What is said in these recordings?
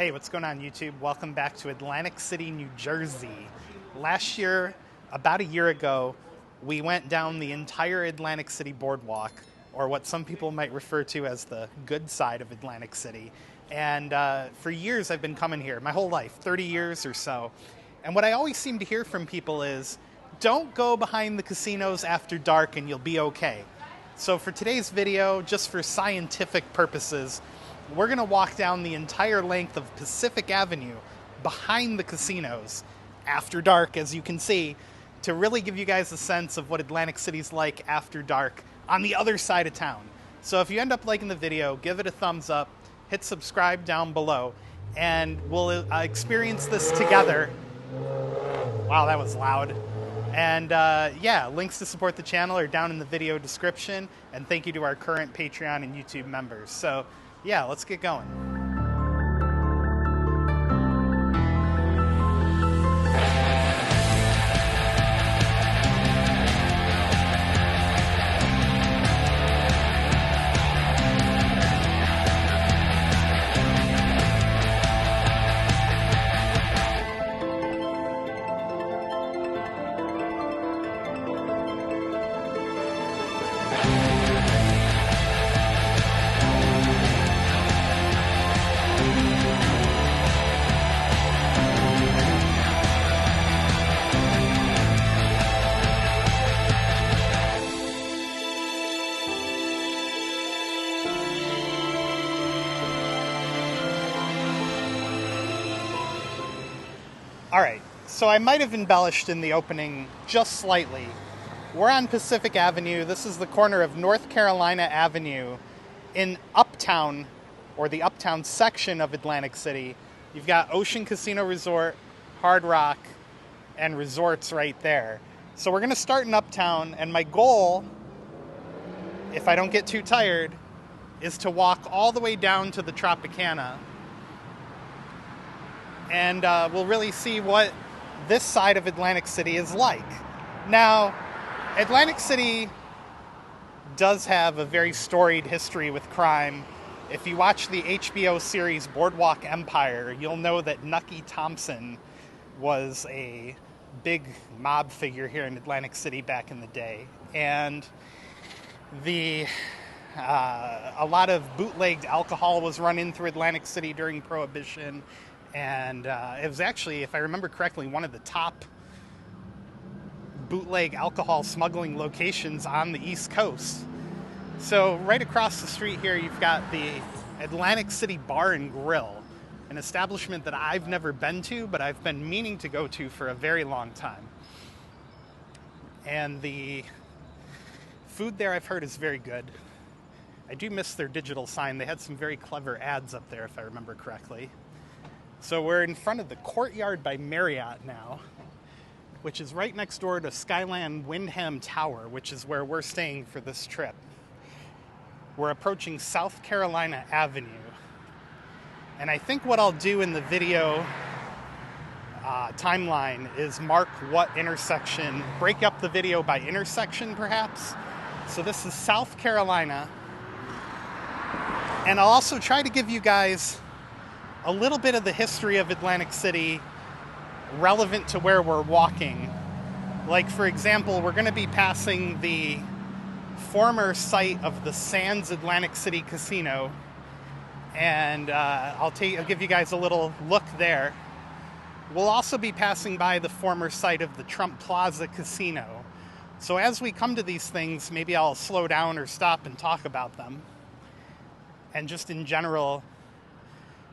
Hey, what's going on YouTube? Welcome back to Atlantic City, New Jersey. Last year, about a year ago, we went down the entire Atlantic City boardwalk, or what some people might refer to as the good side of Atlantic City. And for years I've been coming here, my whole life, 30 years or so. And what I always seem to hear from people is, don't go behind the casinos after dark and you'll be okay. So for today's video, just for scientific purposes, we're going to walk down the entire length of Pacific Avenue behind the casinos after dark, as you can see, to really give you guys a sense of what Atlantic City's like after dark on the other side of town. So if you end up liking the video, give it a thumbs up, hit subscribe down below, and we'll experience this together. Wow, that was loud. And yeah, links to support the channel are down in the video description, and thank you to our current Patreon and YouTube members. So yeah, let's get going. Alright, so I might have embellished in the opening just slightly. We're on Pacific Avenue. This is the corner of North Carolina Avenue in Uptown, or the Uptown section of Atlantic City. You've got Ocean Casino Resort, Hard Rock, and resorts right there. So we're going to start in Uptown, and my goal, if I don't get too tired, is to walk all the way down to the Tropicana. And we'll really see what this side of Atlantic City is like. Now, Atlantic City does have a very storied history with crime. If you watch the HBO series Boardwalk Empire, you'll know that Nucky Thompson was a big mob figure here in Atlantic City back in the day. And a lot of bootlegged alcohol was run in through Atlantic City during Prohibition. And it was actually, if I remember correctly, one of the top bootleg alcohol smuggling locations on the East Coast. So right across the street here, you've got the Atlantic City Bar and Grill, an establishment that I've never been to, but I've been meaning to go to for a very long time. And the food there, I've heard, is very good. I do miss their digital sign. They had some very clever ads up there, if I remember correctly. So we're in front of the Courtyard by Marriott now, which is right next door to Skyland Wyndham Tower, which is where we're staying for this trip. We're approaching South Carolina Avenue. And I think what I'll do in the video timeline is mark what intersection, break up the video by intersection perhaps. So this is South Carolina. And I'll also try to give you guys a little bit of the history of Atlantic City relevant to where we're walking. Like, for example, we're going to be passing the former site of the Sands Atlantic City Casino, and I'll give you guys a little look there. We'll also be passing by the former site of the Plaza Casino. So as we come to these things, maybe I'll slow down or stop and talk about them. And just in general,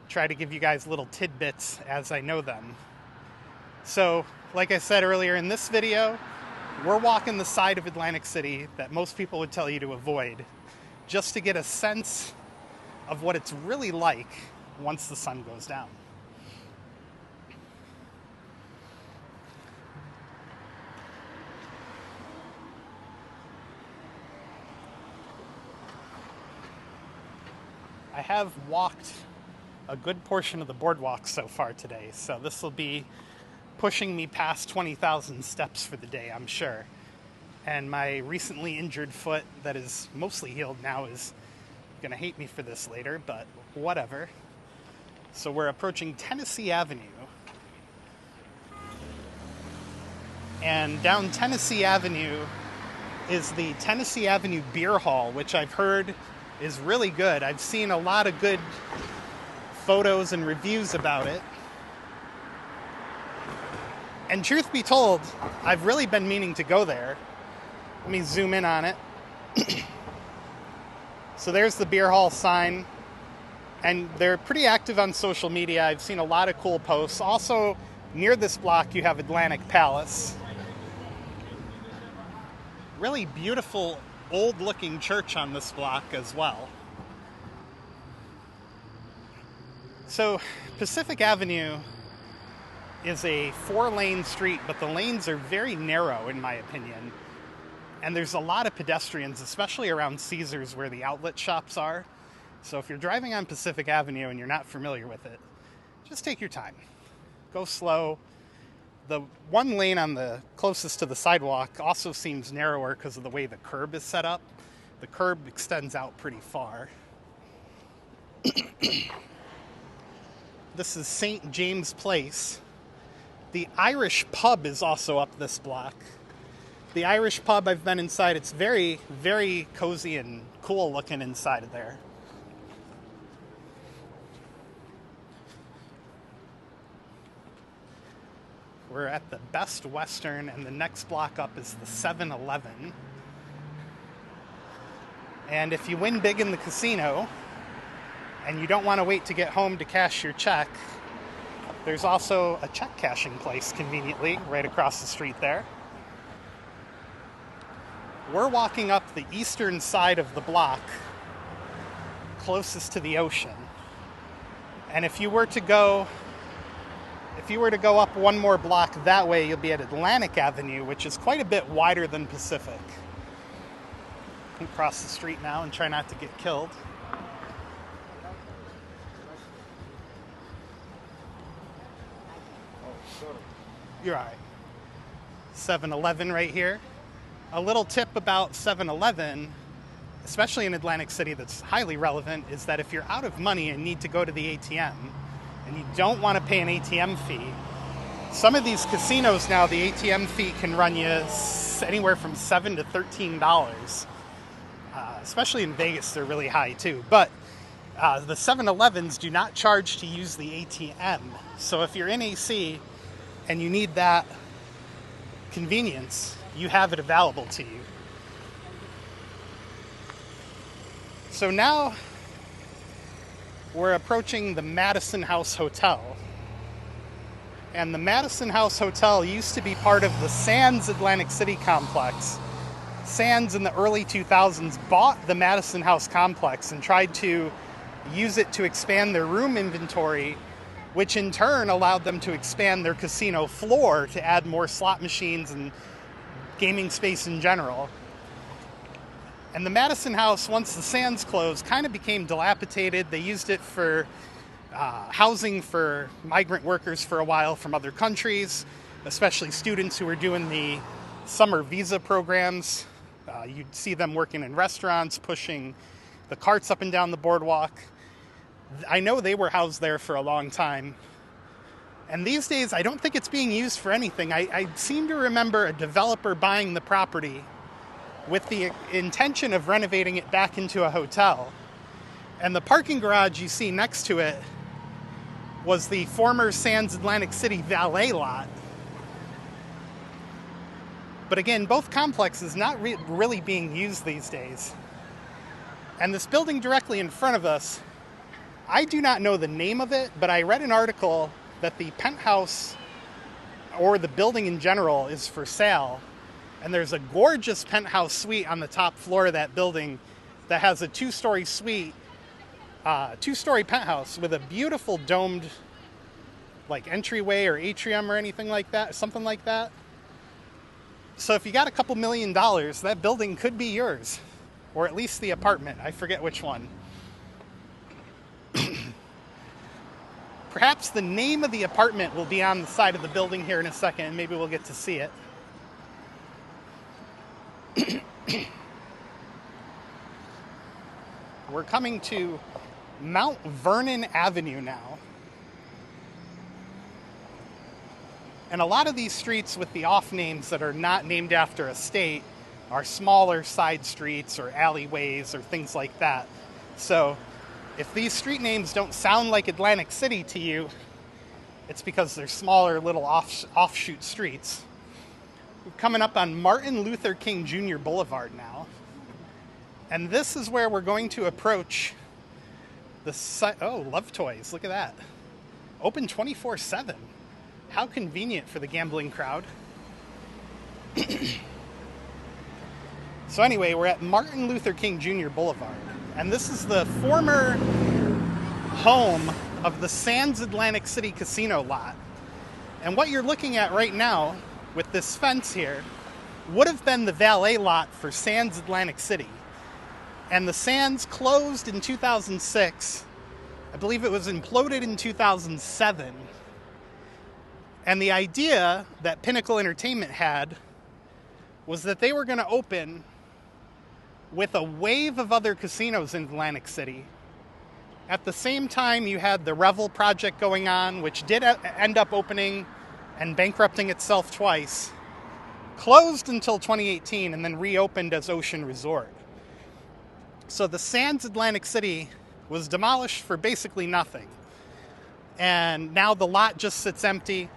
try to give you guys little tidbits as I know them. So, like I said earlier in this video, we're walking the side of Atlantic City that most people would tell you to avoid, just to get a sense of what it's really like once the sun goes down. I have walked a good portion of the boardwalk so far today, so this will be pushing me past 20,000 steps for the day, I'm sure. And my recently injured foot that is mostly healed now is going to hate me for this later, but whatever. So we're approaching Tennessee Avenue. And down Tennessee Avenue is the Tennessee Avenue Beer Hall, which I've heard is really good. I've seen a lot of good photos and reviews about it. And truth be told, I've really been meaning to go there. Let me zoom in on it. So there's the beer hall sign. And they're pretty active on social media. I've seen a lot of cool posts. Also, near this block, you have Atlantic Palace. Really beautiful, old-looking church on this block as well. So, Pacific Avenue is a 4-lane street, but the lanes are very narrow, in my opinion. And there's a lot of pedestrians, especially around Caesars, where the outlet shops are. So if you're driving on Pacific Avenue and you're not familiar with it, just take your time. Go slow. The one lane on the closest to the sidewalk also seems narrower because of the way the curb is set up. The curb extends out pretty far. This is St. James Place. The Irish pub is also up this block. The Irish pub, I've been inside. It's very, very cozy and cool looking inside of there. We're at the Best Western, and the next block up is the 7-Eleven. And if you win big in the casino, and you don't want to wait to get home to cash your check, there's also a check cashing place conveniently right across the street there. We're walking up the eastern side of the block, closest to the ocean. And if you were to go up one more block that way, you'll be at Atlantic Avenue, which is quite a bit wider than Pacific. Cross the street now and try not to get killed. You're all right. 7-Eleven right here. A little tip about 7-Eleven, especially in Atlantic City that's highly relevant, is that if you're out of money and need to go to the ATM, and you don't want to pay an ATM fee, some of these casinos now, the ATM fee can run you anywhere from $7 to $13. Especially in Vegas, they're really high too. But the 7-Elevens do not charge to use the ATM. So if you're in AC and you need that convenience, you have it available to you. So now we're approaching the Madison House Hotel. And the Madison House Hotel used to be part of the Sands Atlantic City complex. Sands in the early 2000s bought the Madison House complex and tried to use it to expand their room inventory, which in turn allowed them to expand their casino floor to add more slot machines and gaming space in general. And the Madison House, once the Sands closed, kind of became dilapidated. They used it for housing for migrant workers for a while from other countries, especially students who were doing the summer visa programs. You'd see them working in restaurants, pushing the carts up and down the boardwalk. I know they were housed there for a long time. And these days, I don't think it's being used for anything. I seem to remember a developer buying the property with the intention of renovating it back into a hotel. And the parking garage you see next to it was the former Sands Atlantic City valet lot. But again, both complexes not really being used these days. And this building directly in front of us, I do not know the name of it, but I read an article that the penthouse, or the building in general, is for sale. And there's a gorgeous penthouse suite on the top floor of that building that has a two-story suite, two-story penthouse with a beautiful domed like entryway or atrium or anything like that, something like that. So if you got a couple $1 million, that building could be yours, or at least the apartment. I forget which one. Perhaps the name of the apartment will be on the side of the building here in a second, and maybe we'll get to see it. We're coming to Mount Vernon Avenue now. And a lot of these streets with the off names that are not named after a state are smaller side streets or alleyways or things like that. So if these street names don't sound like Atlantic City to you, it's because they're smaller little offshoot streets. We're coming up on Martin Luther King Jr. Boulevard now. And this is where we're going to approach the site. Oh, Love Toys, look at that. Open 24/7. How convenient for the gambling crowd. So anyway, we're at Martin Luther King Jr. Boulevard. And this is the former home of the Sands Atlantic City Casino lot. And what you're looking at right now with this fence here would have been the valet lot for Sands Atlantic City. And the Sands closed in 2006. I believe it was imploded in 2007. And the idea that Pinnacle Entertainment had was that they were going to open with a wave of other casinos in Atlantic City. At the same time, you had the Revel project going on, which did end up opening and bankrupting itself twice, closed until 2018, and then reopened as Ocean Resort. So the Sands Atlantic City was demolished for basically nothing. And now the lot just sits empty.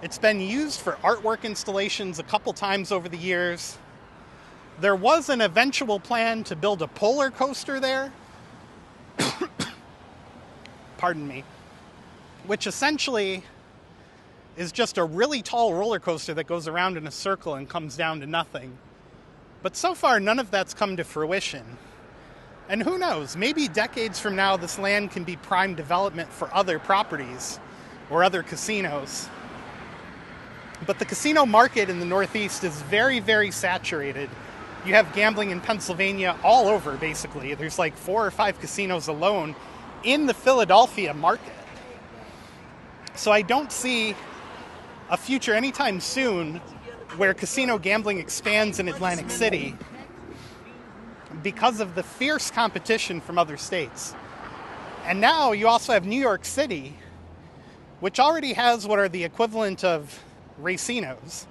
It's been used for artwork installations a couple times over the years. There was an eventual plan to build a polar coaster there. Pardon me. Which essentially is just a really tall roller coaster that goes around in a circle and comes down to nothing. But so far, none of that's come to fruition. And who knows, maybe decades from now, this land can be prime development for other properties or other casinos. But the casino market in the Northeast is very, very saturated. You have gambling in Pennsylvania all over, basically. There's like 4 or 5 casinos alone in the Philadelphia market. So I don't see a future anytime soon where casino gambling expands in Atlantic City because of the fierce competition from other states. And now you also have New York City, which already has what are the equivalent of racinos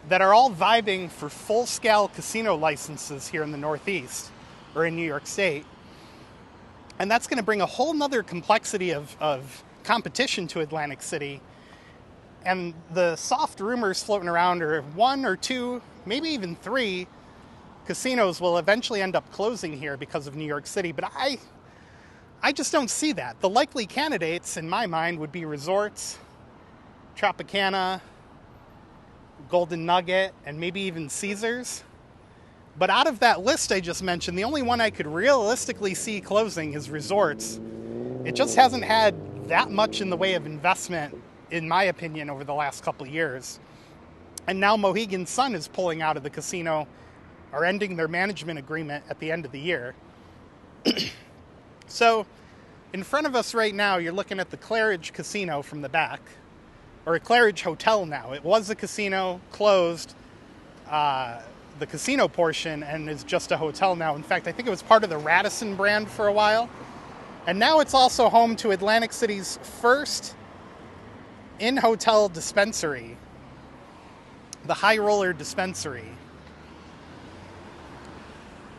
that are all vibing for full-scale casino licenses here in the Northeast or in New York State. And that's going to bring a whole nother complexity of competition to Atlantic City. And the soft rumors floating around are 1 or 2, maybe even 3 casinos will eventually end up closing here because of New York City. But I just don't see that. The likely candidates, in my mind, would be resorts, Tropicana, Golden Nugget, and maybe even Caesars. But out of that list I just mentioned, the only one I could realistically see closing is resorts. It just hasn't had that much in the way of investment, in my opinion, over the last couple of years. And now Mohegan Sun is pulling out of the casino or ending their management agreement at the end of the year. So in front of us right now, you're looking at the Claridge Casino from the back, or a Claridge Hotel now. It was a casino, closed the casino portion, and is just a hotel now. In fact, I think it was part of the Madison brand for a while. And now it's also home to Atlantic City's first in-hotel dispensary, the Highroller Dispensary.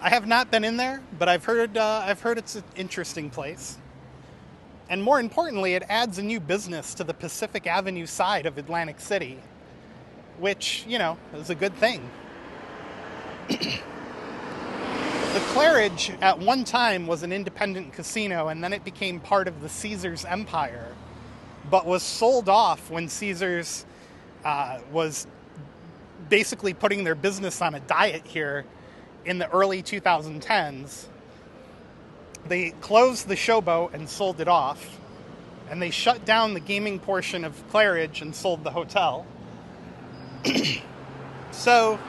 I have not been in there, but I've heard it's an interesting place. And more importantly, it adds a new business to the Pacific Avenue side of Atlantic City, which, you know, is a good thing. The Claridge at one time was an independent casino, and then it became part of the Caesars empire, but was sold off when Caesars was basically putting their business on a diet here in the early 2010s. They closed the Showboat and sold it off, and they shut down the gaming portion of Claridge and sold the hotel. So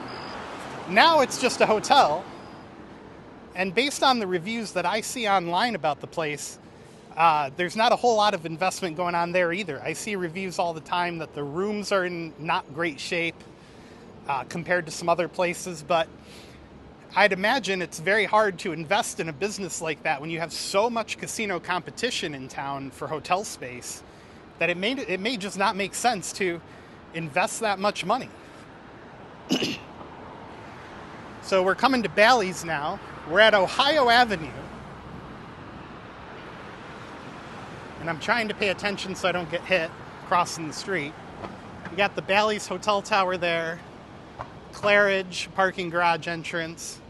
now it's just a hotel, and based on the reviews that I see online about the place, there's not a whole lot of investment going on there either. I see reviews all the time that the rooms are in not great shape compared to some other places, but I'd imagine it's very hard to invest in a business like that when you have so much casino competition in town for hotel space that it may just not make sense to invest that much money. So we're coming to Bally's now. We're at Ohio Avenue. And I'm trying to pay attention so I don't get hit crossing the street. You got the Bally's Hotel Tower there, Claridge parking garage entrance,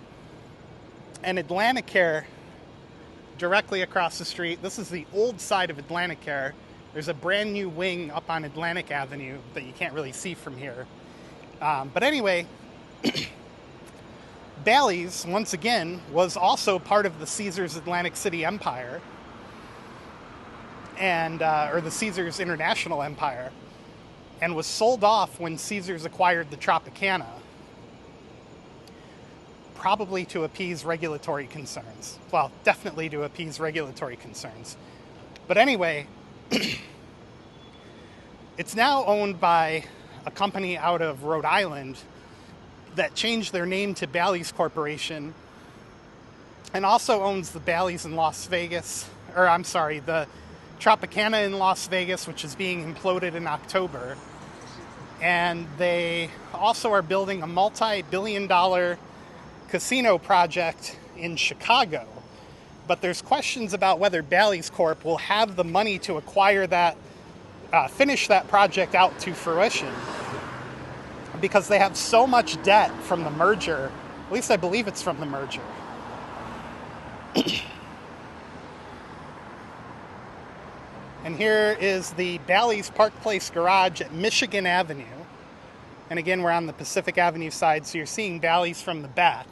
and Atlanticare directly across the street. This is the old side of Atlanticare. There's a brand new wing up on Atlantic Avenue that you can't really see from here. But anyway, Bally's, once again, was also part of the Caesars Atlantic City Empire, and or the Caesars International Empire, and was sold off when Caesars acquired the Tropicana, probably to appease regulatory concerns. Well, definitely to appease regulatory concerns. But anyway, it's now owned by a company out of Rhode Island that changed their name to Bally's Corporation, and also owns the Bally's in Las Vegas, the Tropicana in Las Vegas, which is being imploded in October. And they also are building a multi-billion-dollar casino project in Chicago. But there's questions about whether Bally's Corp will have the money to acquire that, finish that project out to fruition, because they have so much debt from the merger. At least I believe it's from the merger. And here is the Bally's Park Place garage at Michigan Avenue. And again, we're on the Pacific Avenue side, so you're seeing Bally's from the back.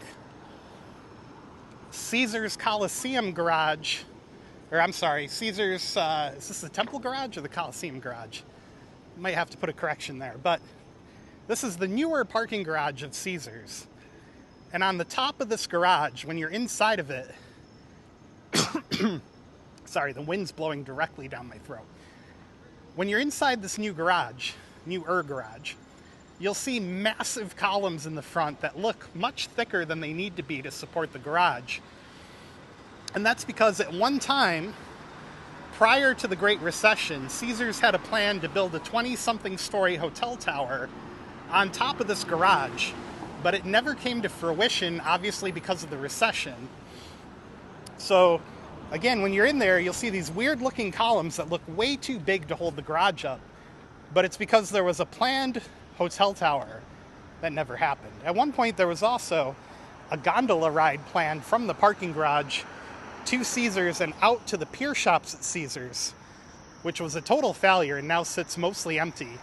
Caesars Coliseum garage, Caesars, is this the Temple garage or the Coliseum garage? Might have to put a correction there, but this is the newer parking garage of Caesars. And on the top of this garage, when you're inside of it, sorry, the wind's blowing directly down my throat. When you're inside this newer garage, you'll see massive columns in the front that look much thicker than they need to be to support the garage. And that's because at one time, prior to the Great Recession, Caesars had a plan to build a 20-something story hotel tower on top of this garage, but it never came to fruition, obviously because of the recession. So again, when you're in there, you'll see these weird-looking columns that look way too big to hold the garage up. But it's because there was a planned hotel tower that never happened. At one point, there was also a gondola ride planned from the parking garage to Caesars and out to the pier shops at Caesars, which was a total failure and now sits mostly empty,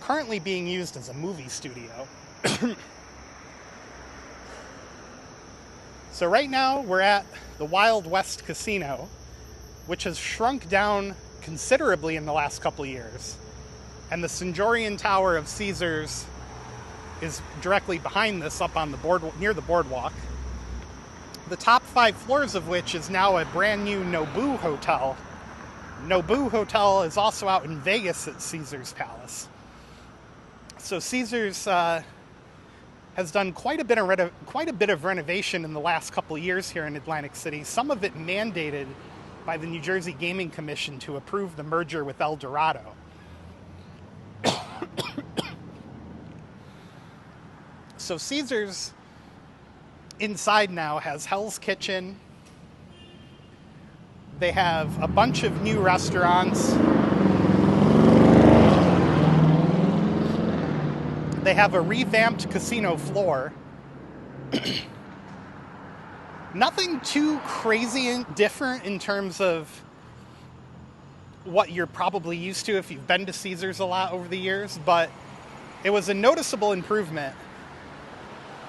currently being used as a movie studio. So right now, we're at the Wild West Casino, which has shrunk down considerably in the last couple of years. And the Centurion Tower of Caesars is directly behind this, up on the board, near the boardwalk. The top 5 floors of which is now a brand new Nobu Hotel. Nobu Hotel is also out in Vegas at Caesars Palace. So Caesars has done quite a bit of renovation in the last couple of years here in Atlantic City. Some of it mandated by the New Jersey Gaming Commission to approve the merger with El Dorado. So Caesars inside now has Hell's Kitchen. They have a bunch of new restaurants. They have a revamped casino floor. Nothing too crazy and different in terms of what you're probably used to if you've been to Caesars a lot over the years, but it was a noticeable improvement.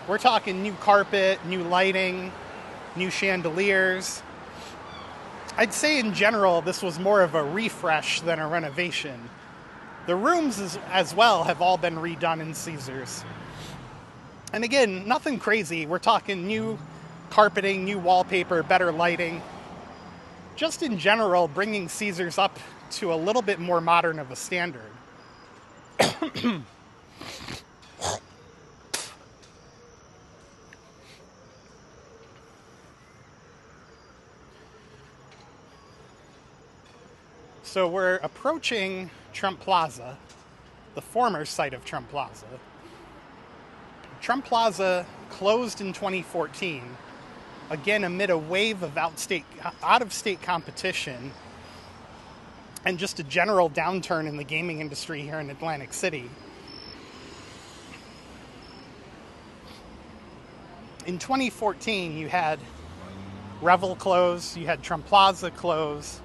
We're talking new carpet, new lighting, new chandeliers. I'd say in general this was more of a refresh than a renovation. The rooms as well have all been redone in Caesars. And again, nothing crazy. We're talking new carpeting, new wallpaper, better lighting. Just in general, bringing Caesars up to a little bit more modern of a standard. So we're approaching Trump Plaza, the former site of Trump Plaza. Trump Plaza closed in 2014, again amid a wave of out-of-state competition and just a general downturn in the gaming industry here in Atlantic City. In 2014, you had Revel close, you had Trump Plaza close,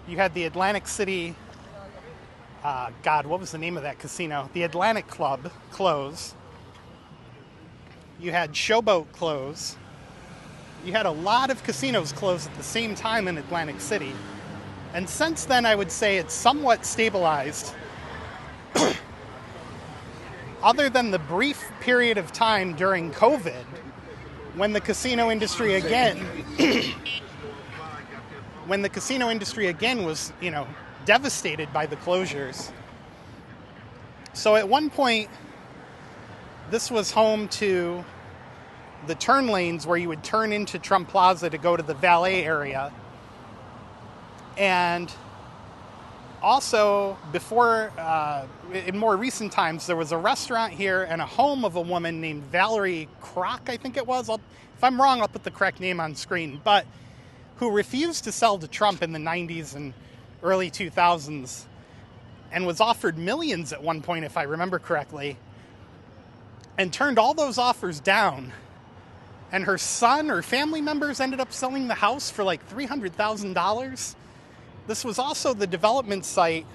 you had the Atlantic City, what was the name of that casino? The Atlantic Club close. You had Showboat close. You had a lot of casinos close at the same time in Atlantic City. And since then, I would say it's somewhat stabilized. Other than the brief period of time during COVID, when the casino industry again was, devastated by the closures. So at one point, this was home to the turn lanes where you would turn into Trump Plaza to go to the valet area. And also, before, in more recent times, there was a restaurant here and a home of a woman named Valerie Kroc, I think it was. If I'm wrong, I'll put the correct name on screen. But who refused to sell to Trump in the 90s and early 2000s and was offered millions at one point, if I remember correctly, and turned all those offers down. And her son or family members ended up selling the house for like $300,000. This was also the development site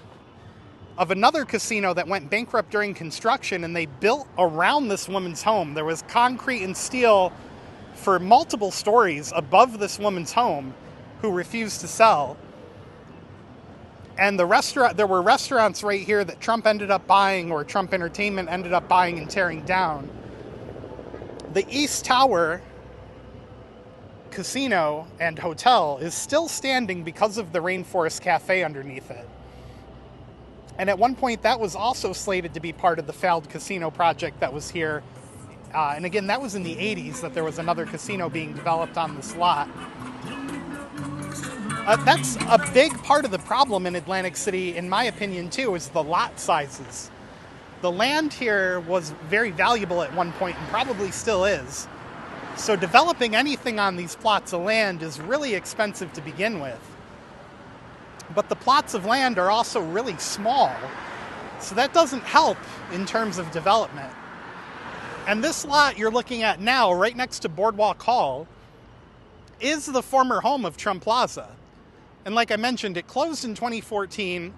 of another casino that went bankrupt during construction, and they built around this woman's home. There was concrete and steel for multiple stories above this woman's home who refused to sell. And there were restaurants right here that Trump ended up buying, or Trump Entertainment ended up buying and tearing down. The East Tower Casino and Hotel is still standing because of the Rainforest Cafe underneath it. And at one point, that was also slated to be part of the failed casino project that was here. And again, that was in the 80s that there was another casino being developed on this lot. That's a big part of the problem in Atlantic City, in my opinion, too, is the lot sizes. The land here was very valuable at one point and probably still is. So developing anything on these plots of land is really expensive to begin with. But the plots of land are also really small, so that doesn't help in terms of development. And this lot you're looking at now, right next to Boardwalk Hall, is the former home of Trump Plaza. And like I mentioned, it closed in 2014,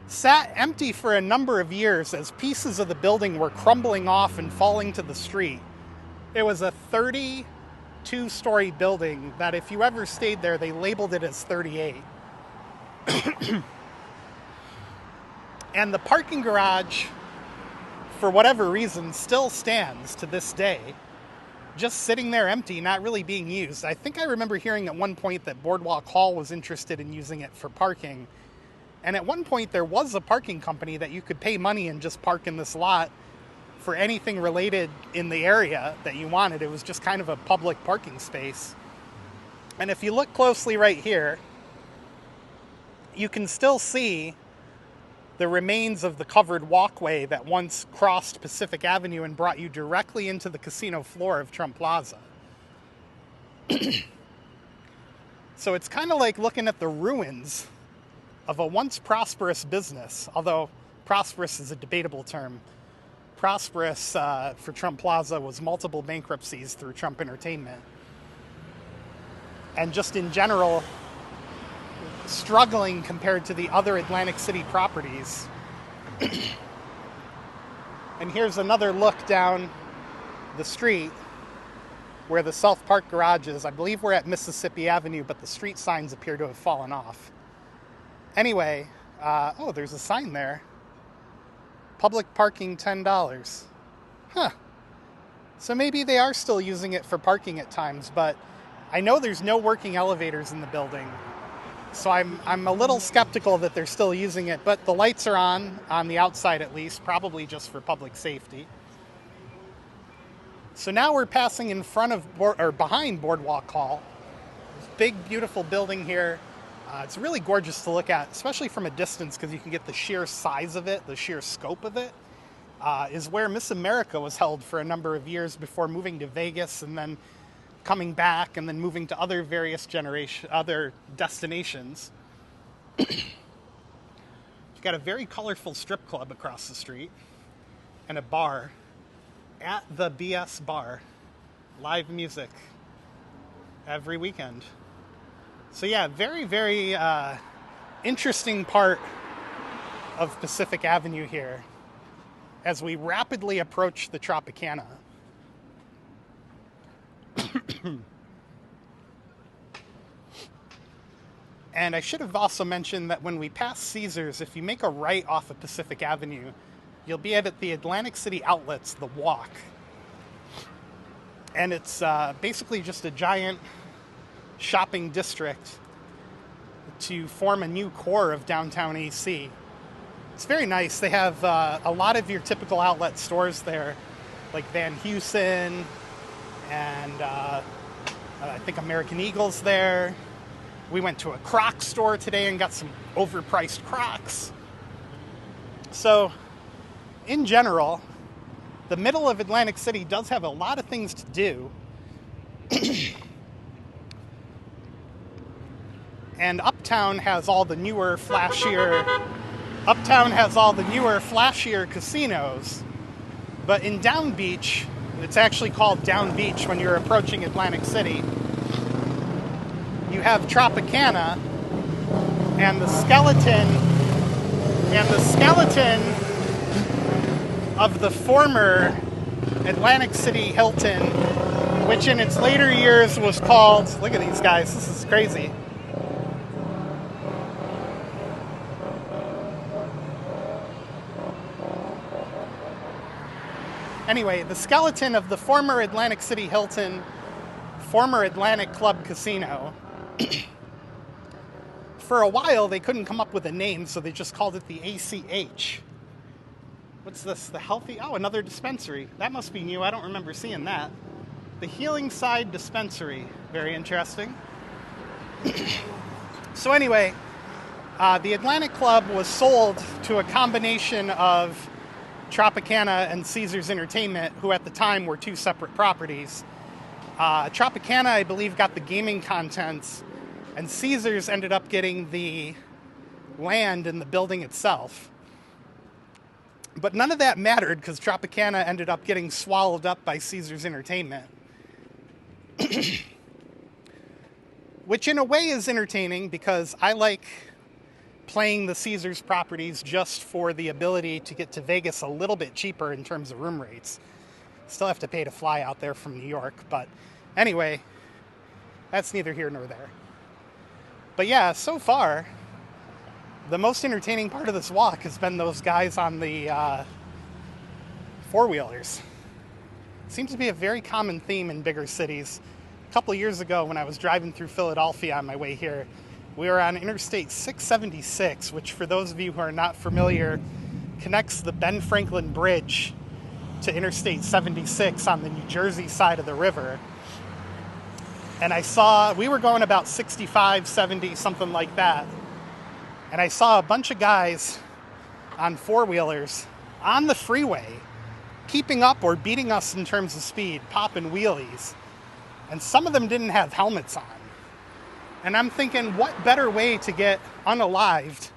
sat empty for a number of years as pieces of the building were crumbling off and falling to the street. It was a 32-story building that if you ever stayed there, they labeled it as 38. And the parking garage, for whatever reason, still stands to this day, just sitting there empty, not really being used. I think I remember hearing at one point that Boardwalk Hall was interested in using it for parking. And at one point, there was a parking company that you could pay money and just park in this lot for anything related in the area that you wanted. It was just kind of a public parking space. And if you look closely right here, you can still see the remains of the covered walkway that once crossed Pacific Avenue and brought you directly into the casino floor of Trump Plaza. So it's kind of like looking at the ruins of a once prosperous business, although prosperous is a debatable term. Prosperous for Trump Plaza was multiple bankruptcies through Trump Entertainment. And just in general, struggling compared to the other Atlantic City properties. And here's another look down the street where the South Park garage is. I believe we're at Mississippi Avenue, but the street signs appear to have fallen off. Anyway, there's a sign there. Public parking, $10. Huh. So maybe they are still using it for parking at times, but I know there's no working elevators in the building. So I'm a little skeptical that they're still using it, but the lights are on the outside at least, probably just for public safety. So now we're passing in front of, or behind Boardwalk Hall. This big, beautiful building here. It's really gorgeous to look at, especially from a distance, because you can get the sheer size of it, the sheer scope of it. Is where Miss America was held for a number of years before moving to Vegas and then coming back and then moving to other other destinations. You've got a very colorful strip club across the street and a bar at the BS Bar. Live music every weekend. So yeah, very, very interesting part of Pacific Avenue here as we rapidly approach the Tropicana. And I should have also mentioned that when we pass Caesars, if you make a right off of Pacific Avenue, you'll be at the Atlantic City Outlets, the Walk. And it's basically just a giant shopping district to form a new core of downtown AC. It's very nice. They have a lot of your typical outlet stores there, like Van Heusen, and I think American Eagle's there. We went to a Crocs store today and got some overpriced Crocs. So, in general, the middle of Atlantic City does have a lot of things to do. And Uptown has all the newer, flashier casinos. But in Down Beach, it's actually called Down Beach when you're approaching Atlantic City, you have Tropicana and the skeleton of the former Atlantic City Hilton, which in its later years was called, look at these guys, this is crazy. Anyway, the skeleton of the former Atlantic City Hilton, former Atlantic Club Casino. For a while, they couldn't come up with a name, so they just called it the ACH. What's this? The Healthy... Oh, another dispensary. That must be new. I don't remember seeing that. The Healing Side Dispensary. Very interesting. So anyway, the Atlantic Club was sold to a combination of Tropicana and Caesars Entertainment, who at the time were two separate properties. Tropicana, I believe, got the gaming contents, and Caesars ended up getting the land and the building itself. But none of that mattered because Tropicana ended up getting swallowed up by Caesars Entertainment. Which in a way is entertaining because I like playing the Caesars properties just for the ability to get to Vegas a little bit cheaper in terms of room rates. Still have to pay to fly out there from New York, but anyway, that's neither here nor there. But yeah, so far, the most entertaining part of this walk has been those guys on the four-wheelers. Seems to be a very common theme in bigger cities. A couple of years ago when I was driving through Philadelphia on my way here, we were on Interstate 676, which for those of you who are not familiar, connects the Ben Franklin Bridge to Interstate 76 on the New Jersey side of the river. And we were going about 65, 70, something like that. And I saw a bunch of guys on four-wheelers on the freeway, keeping up or beating us in terms of speed, popping wheelies. And some of them didn't have helmets on. And I'm thinking, what better way to get unalived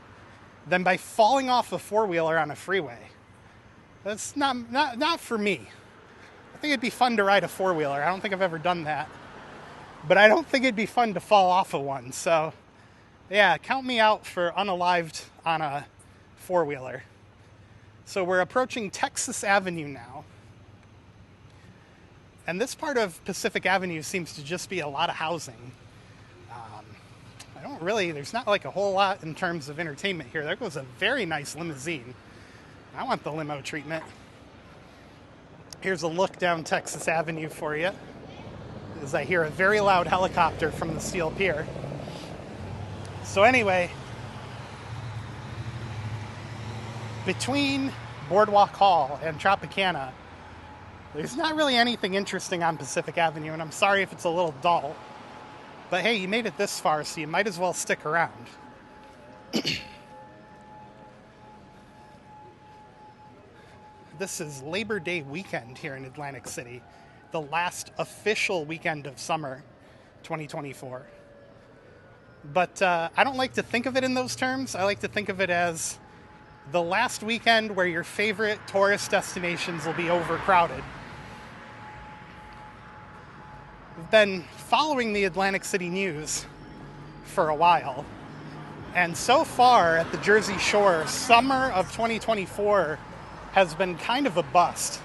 than by falling off a four-wheeler on a freeway? That's not for me. I think it'd be fun to ride a four-wheeler. I don't think I've ever done that. But I don't think it'd be fun to fall off of one. So, yeah, count me out for unalived on a four-wheeler. So we're approaching Texas Avenue now. And this part of Pacific Avenue seems to just be a lot of housing. There's not like a whole lot in terms of entertainment here. There goes a very nice limousine. I want the limo treatment. Here's a look down Texas Avenue for you, as I hear a very loud helicopter from the Steel Pier. So anyway, between Boardwalk Hall and Tropicana, there's not really anything interesting on Pacific Avenue, and I'm sorry if it's a little dull. But hey, you made it this far, so you might as well stick around. This is Labor Day weekend here in Atlantic City, the last official weekend of summer 2024. But I don't like to think of it in those terms. I like to think of it as the last weekend where your favorite tourist destinations will be overcrowded. I've been following the Atlantic City news for a while, and so far at the Jersey Shore, summer of 2024 has been kind of a bust.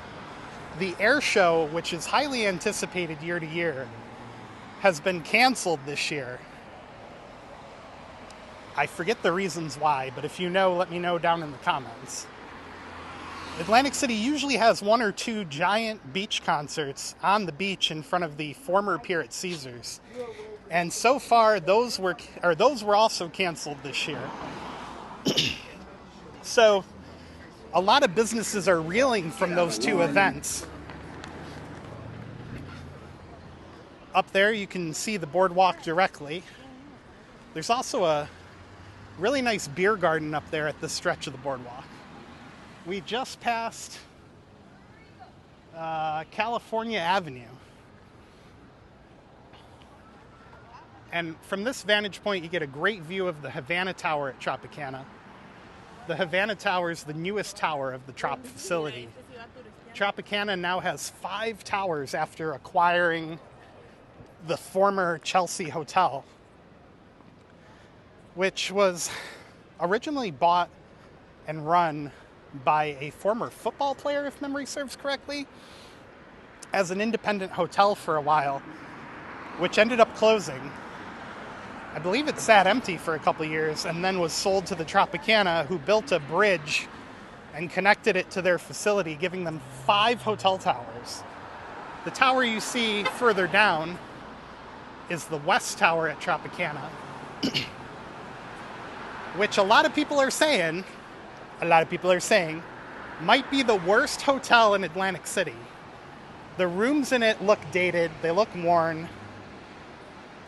The air show, which is highly anticipated year to year, has been canceled this year. I forget the reasons why, but if you know, let me know down in the comments. Atlantic City usually has one or two giant beach concerts on the beach in front of the former pier at Ceasars. And so far, those were also canceled this year. So a lot of businesses are reeling from those two events. Up there, you can see the boardwalk directly. There's also a really nice beer garden up there at this stretch of the boardwalk. We just passed California Avenue. And from this vantage point, you get a great view of the Havana Tower at Tropicana. The Havana Tower is the newest tower of the Trop facility. Tropicana now has 5 towers after acquiring the former Chelsea Hotel, which was originally bought and run by a former football player, if memory serves correctly, as an independent hotel for a while, which ended up closing. I believe it sat empty for a couple years and then was sold to the Tropicana, who built a bridge and connected it to their facility, giving them 5 hotel towers. The tower you see further down is the West Tower at Tropicana, which a lot of people are saying might be the worst hotel in Atlantic City. The rooms in it look dated, they look worn.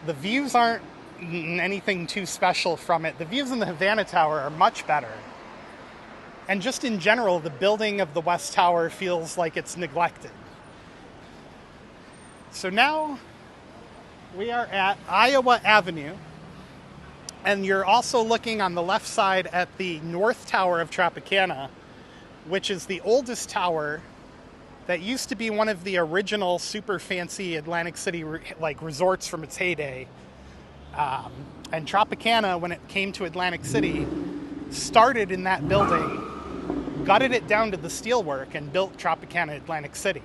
The views aren't anything too special from it. The views in the Havana Tower are much better. And just in general, the building of the West Tower feels like it's neglected. So now we are at Iowa Avenue, and you're also looking on the left side at the North Tower of Tropicana, which is the oldest tower that used to be one of the original super fancy Atlantic City resorts from its heyday. And Tropicana, when it came to Atlantic City, started in that building, gutted it down to the steelwork, and built Tropicana Atlantic City.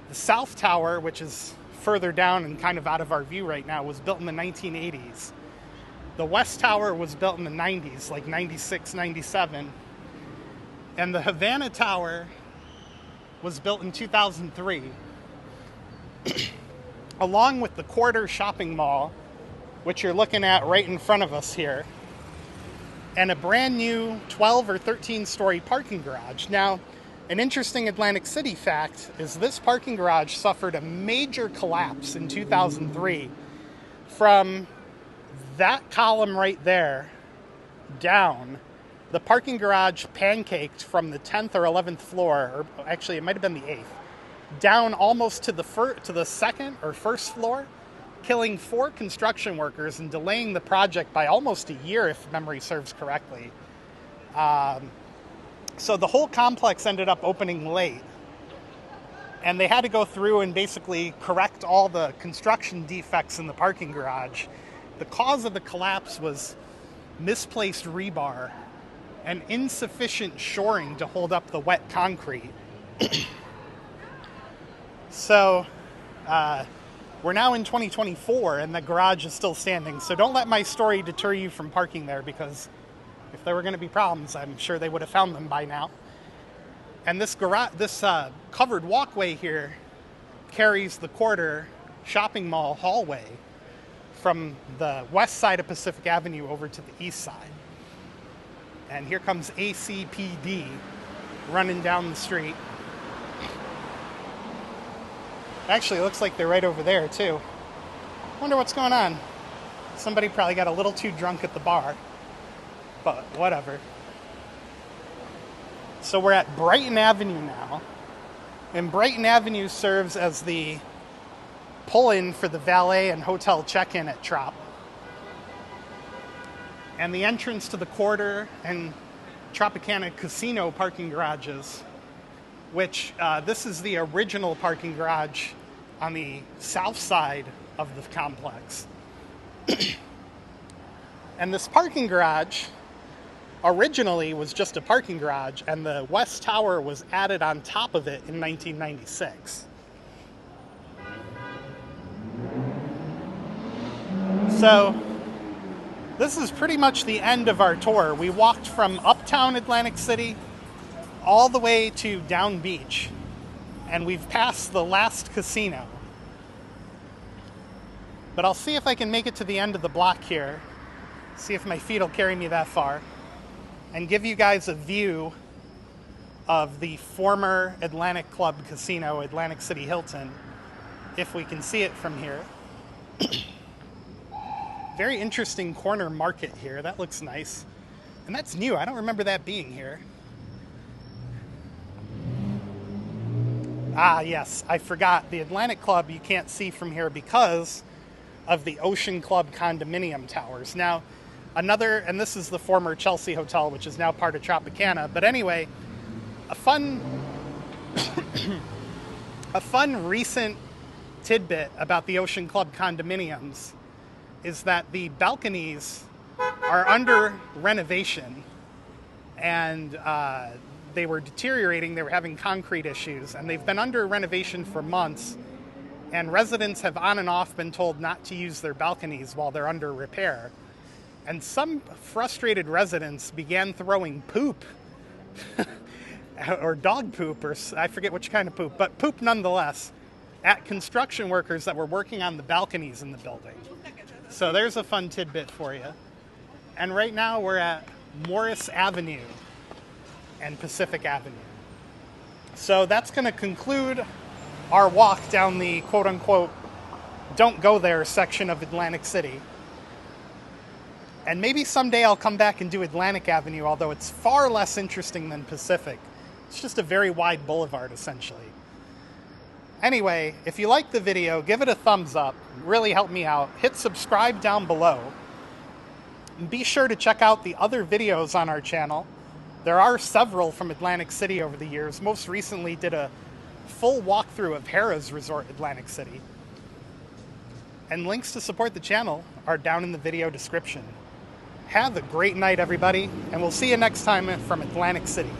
The South Tower, which is further down and kind of out of our view right now, was built in the 1980s. The West Tower was built in the 90s, like 96, 97. And the Havana Tower was built in 2003. Along with the Quarter Shopping Mall, which you're looking at right in front of us here, and a brand new 12 or 13-story parking garage. Now, an interesting Atlantic City fact is this parking garage suffered a major collapse in 2003. From that column right there down, the parking garage pancaked from the 10th or 11th floor, or actually it might have been the 8th, down almost to the second or first floor, killing 4 construction workers and delaying the project by almost a year, if memory serves correctly. So the whole complex ended up opening late, and they had to go through and basically correct all the construction defects in the parking garage. The cause of the collapse was misplaced rebar and insufficient shoring to hold up the wet concrete. So, we're now in 2024, and the garage is still standing. So don't let my story deter you from parking there, because if there were going to be problems, I'm sure they would have found them by now. And this covered walkway here carries the Quarter Shopping Mall hallway from the west side of Pacific Avenue over to the east side. And here comes ACPD running down the street. Actually, it looks like they're right over there, too. Wonder what's going on. Somebody probably got a little too drunk at the bar, but whatever. So we're at Brighton Avenue now, and Brighton Avenue serves as the pull-in for the valet and hotel check-in at Trop. And the entrance to the Quarter and Tropicana Casino parking garages, which this is the original parking garage on the south side of the complex. And this parking garage originally was just a parking garage, and the West Tower was added on top of it in 1996. So this is pretty much the end of our tour. We walked from uptown Atlantic City all the way to Down Beach, and we've passed the last casino. But I'll see if I can make it to the end of the block here, see if my feet will carry me that far, and give you guys a view of the former Atlantic Club Casino, Atlantic City Hilton, if we can see it from here. Very interesting corner market here. That looks nice. And that's new. I don't remember that being here. Ah, yes. I forgot. The Atlantic Club you can't see from here because of the Ocean Club condominium towers. Now, and this is the former Chelsea Hotel, which is now part of Tropicana. But anyway, a fun recent tidbit about the Ocean Club condominiums is that the balconies are under renovation, and they were deteriorating. They were having concrete issues, and they've been under renovation for months, and residents have on and off been told not to use their balconies while they're under repair. And some frustrated residents began throwing poop or dog poop, or I forget which kind of poop, but poop nonetheless, at construction workers that were working on the balconies in the building. So there's a fun tidbit for you. And right now we're at Morris Avenue and Pacific Avenue. So that's going to conclude our walk down the quote-unquote don't go there section of Atlantic City. And maybe someday I'll come back and do Atlantic Avenue, although it's far less interesting than Pacific. It's just a very wide boulevard, essentially. Anyway, if you liked the video, give it a thumbs up. Really help me out. Hit subscribe down below. And be sure to check out the other videos on our channel. There are several from Atlantic City over the years. Most recently did a full walkthrough of Harrah's Resort Atlantic City. And links to support the channel are down in the video description. Have a great night, everybody, and we'll see you next time from Atlantic City.